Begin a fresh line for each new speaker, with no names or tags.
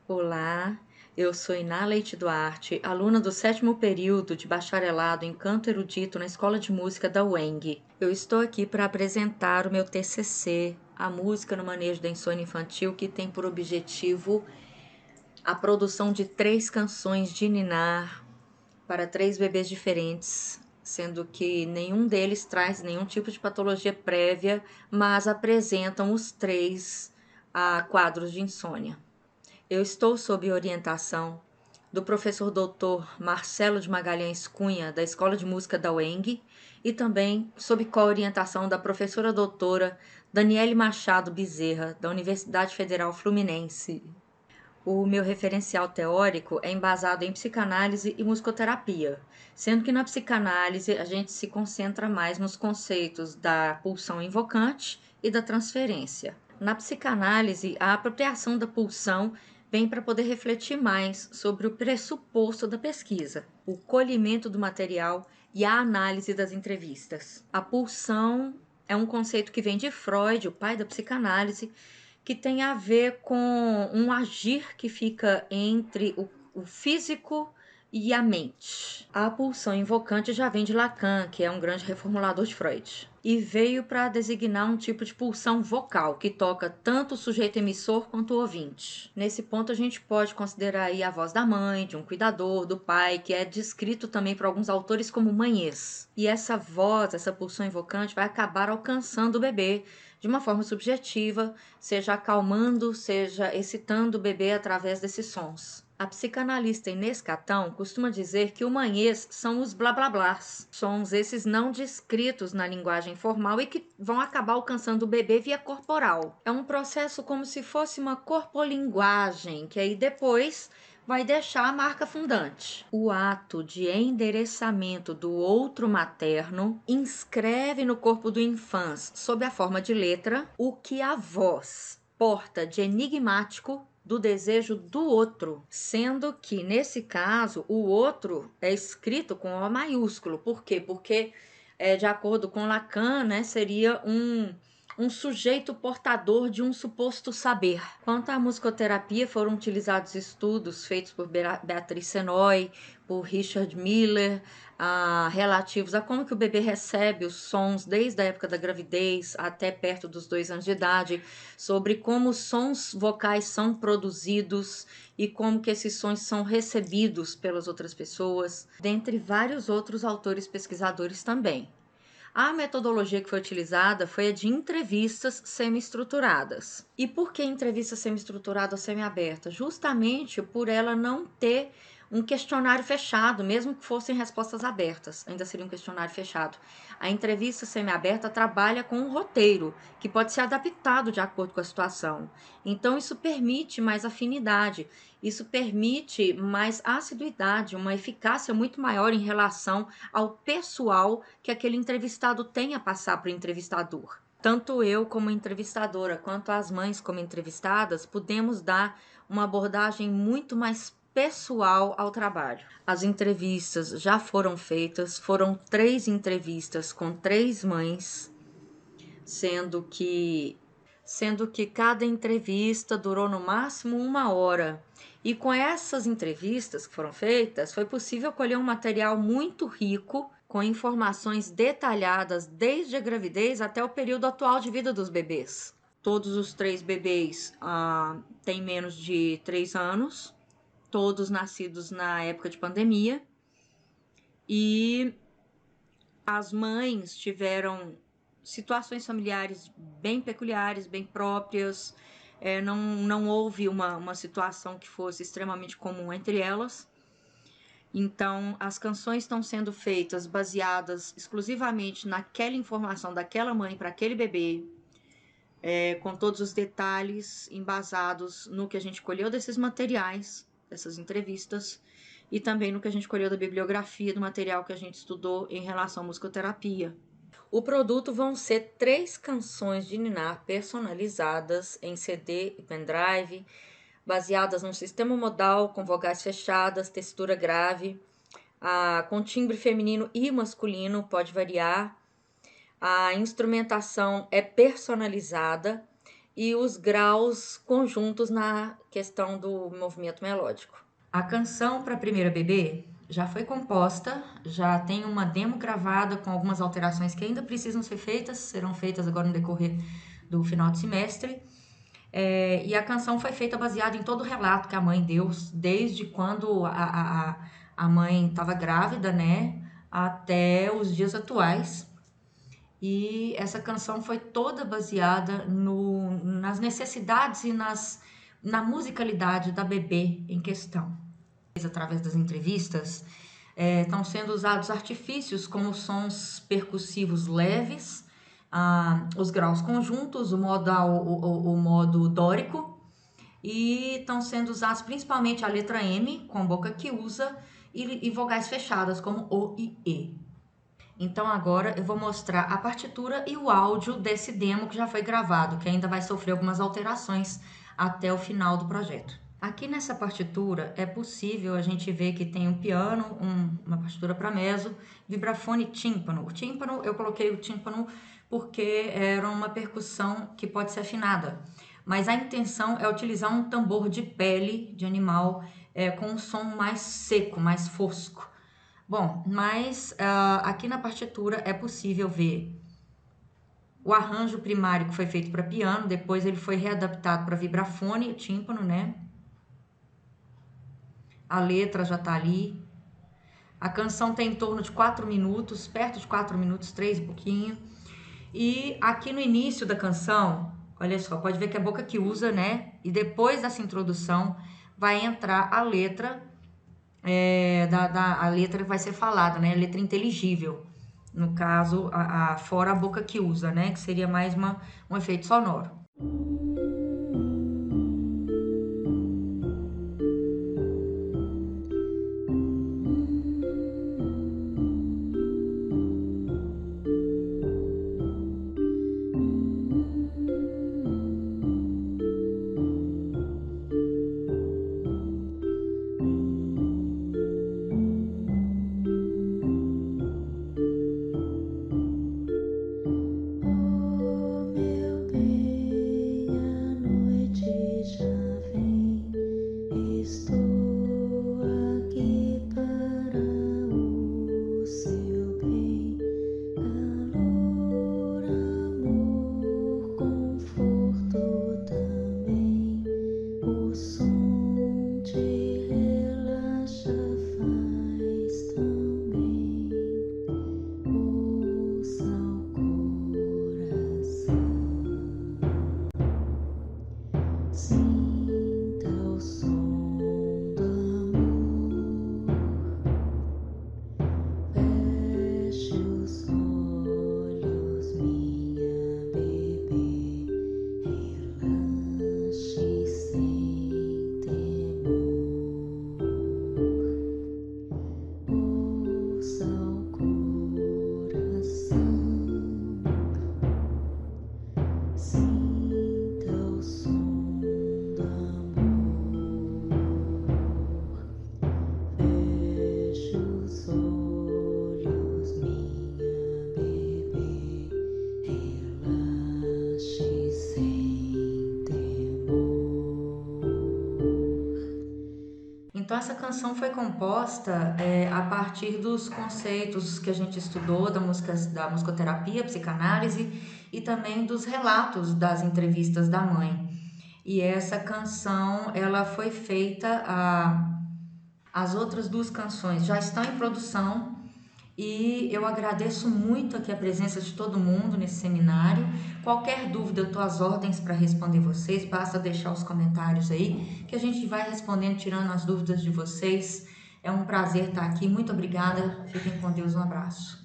Olá, eu sou Iná Leite Duarte, aluna do 7º período de bacharelado em canto erudito na Escola de Música da UENG. Eu estou aqui para apresentar o meu TCC, a música no manejo da insônia infantil, que tem por objetivo a produção de 3 canções de ninar para 3 bebês diferentes, sendo que nenhum deles traz nenhum tipo de patologia prévia, mas apresentam os 3 a quadros de insônia. Eu estou sob orientação do professor doutor Marcelo de Magalhães Cunha, da Escola de Música da UENG, e também sob co-orientação da professora doutora Daniele Machado Bezerra, da Universidade Federal Fluminense. O meu referencial teórico é embasado em psicanálise e musicoterapia, sendo que na psicanálise a gente se concentra mais nos conceitos da pulsão invocante e da transferência. Na psicanálise, a apropriação da pulsão vem para poder refletir mais sobre o pressuposto da pesquisa, o colhimento do material e a análise das entrevistas. A pulsão é um conceito que vem de Freud, o pai da psicanálise, que tem a ver com um agir que fica entre o físico e a mente. A pulsão invocante já vem de Lacan, que é um grande reformulador de Freud, e veio para designar um tipo de pulsão vocal, que toca tanto o sujeito emissor quanto o ouvinte. Nesse ponto a gente pode considerar aí a voz da mãe, de um cuidador, do pai, que é descrito também por alguns autores como mães. E essa voz, essa pulsão invocante vai acabar alcançando o bebê de uma forma subjetiva, seja acalmando, seja excitando o bebê através desses sons. A psicanalista Inês Catão costuma dizer que o manhês são os blá blá blás, sons esses não descritos na linguagem formal e que vão acabar alcançando o bebê via corporal. É um processo como se fosse uma corpolinguagem, que aí depois vai deixar a marca fundante. O ato de endereçamento do outro materno inscreve no corpo do infans, sob a forma de letra, o que a voz porta de enigmático do desejo do outro, sendo que, nesse caso, o outro é escrito com O maiúsculo. Por quê? Porque, de acordo com Lacan, né, seria um sujeito portador de um suposto saber. Quanto à musicoterapia, foram utilizados estudos feitos por Beatriz Senoy, por Richard Miller, relativos a como que o bebê recebe os sons desde a época da gravidez até perto dos 2 anos de idade, sobre como os sons vocais são produzidos e como que esses sons são recebidos pelas outras pessoas, dentre vários outros autores pesquisadores também. A metodologia que foi utilizada foi a de entrevistas semi-estruturadas. E por que entrevista semi-estruturada ou semi-aberta? Justamente por ela não ter um questionário fechado, mesmo que fossem respostas abertas, ainda seria um questionário fechado. A entrevista semi-aberta trabalha com um roteiro, que pode ser adaptado de acordo com a situação. Então, isso permite mais afinidade, isso permite mais assiduidade, uma eficácia muito maior em relação ao pessoal que aquele entrevistado tem a passar para o entrevistador. Tanto eu como entrevistadora, quanto as mães como entrevistadas, podemos dar uma abordagem muito mais pessoal ao trabalho. As entrevistas já foram feitas, foram 3 entrevistas com 3 mães, sendo que cada entrevista durou no máximo 1 hora. E com essas entrevistas que foram feitas, foi possível colher um material muito rico, com informações detalhadas desde a gravidez até o período atual de vida dos bebês. Todos os 3 bebês têm menos de 3 anos, todos nascidos na época de pandemia, e as mães tiveram situações familiares bem peculiares, bem próprias, não houve uma situação que fosse extremamente comum entre elas. Então, as canções estão sendo feitas baseadas exclusivamente naquela informação daquela mãe para aquele bebê, com todos os detalhes embasados no que a gente colheu desses materiais, dessas entrevistas, e também no que a gente colheu da bibliografia do material que a gente estudou em relação à musicoterapia. O produto vão ser 3 canções de ninar personalizadas em CD e pendrive, baseadas num sistema modal com vogais fechadas, textura grave, com timbre feminino e masculino, pode variar. A instrumentação é personalizada e os graus conjuntos na questão do movimento melódico. A canção para Primeira Bebê já foi composta, já tem uma demo gravada com algumas alterações que ainda precisam ser feitas, serão feitas agora no decorrer do final de semestre. E a canção foi feita baseada em todo o relato que a mãe deu, desde quando a mãe estava grávida, né, até os dias atuais. E essa canção foi toda baseada nas necessidades e na musicalidade da bebê em questão. Através das entrevistas, estão sendo usados artifícios como sons percussivos leves, os graus conjuntos, o modo dórico, e estão sendo usados principalmente a letra M, com boca que usa, e vogais fechadas, como O e E. Então agora eu vou mostrar a partitura e o áudio desse demo que já foi gravado, que ainda vai sofrer algumas alterações até o final do projeto. Aqui nessa partitura é possível a gente ver que tem um piano, uma partitura para mezzo, vibrafone e tímpano. O tímpano, eu coloquei o tímpano porque era uma percussão que pode ser afinada, mas a intenção é utilizar um tambor de pele de animal com um som mais seco, mais fosco. Bom, mas aqui na partitura é possível ver o arranjo primário que foi feito para piano, depois ele foi readaptado para vibrafone, tímpano, né? A letra já tá ali. A canção tem em torno de 4 minutos, perto de 4 minutos, 3 e pouquinho. E aqui no início da canção, olha só, pode ver que é a boca que usa, né? E depois dessa introdução vai entrar a letra, a letra vai ser falada, né? A letra inteligível. No caso, fora a boca que usa, né? Que seria mais um efeito sonoro. Então essa canção foi composta a partir dos conceitos que a gente estudou da musicoterapia, psicanálise e também dos relatos das entrevistas da mãe. E essa canção, ela foi feita, as outras 2 canções já estão em produção. E eu agradeço muito aqui a presença de todo mundo nesse seminário. Qualquer dúvida, eu estou às ordens para responder vocês. Basta deixar os comentários aí, que a gente vai respondendo, tirando as dúvidas de vocês. É um prazer estar aqui. Muito obrigada. Fiquem com Deus. Um abraço.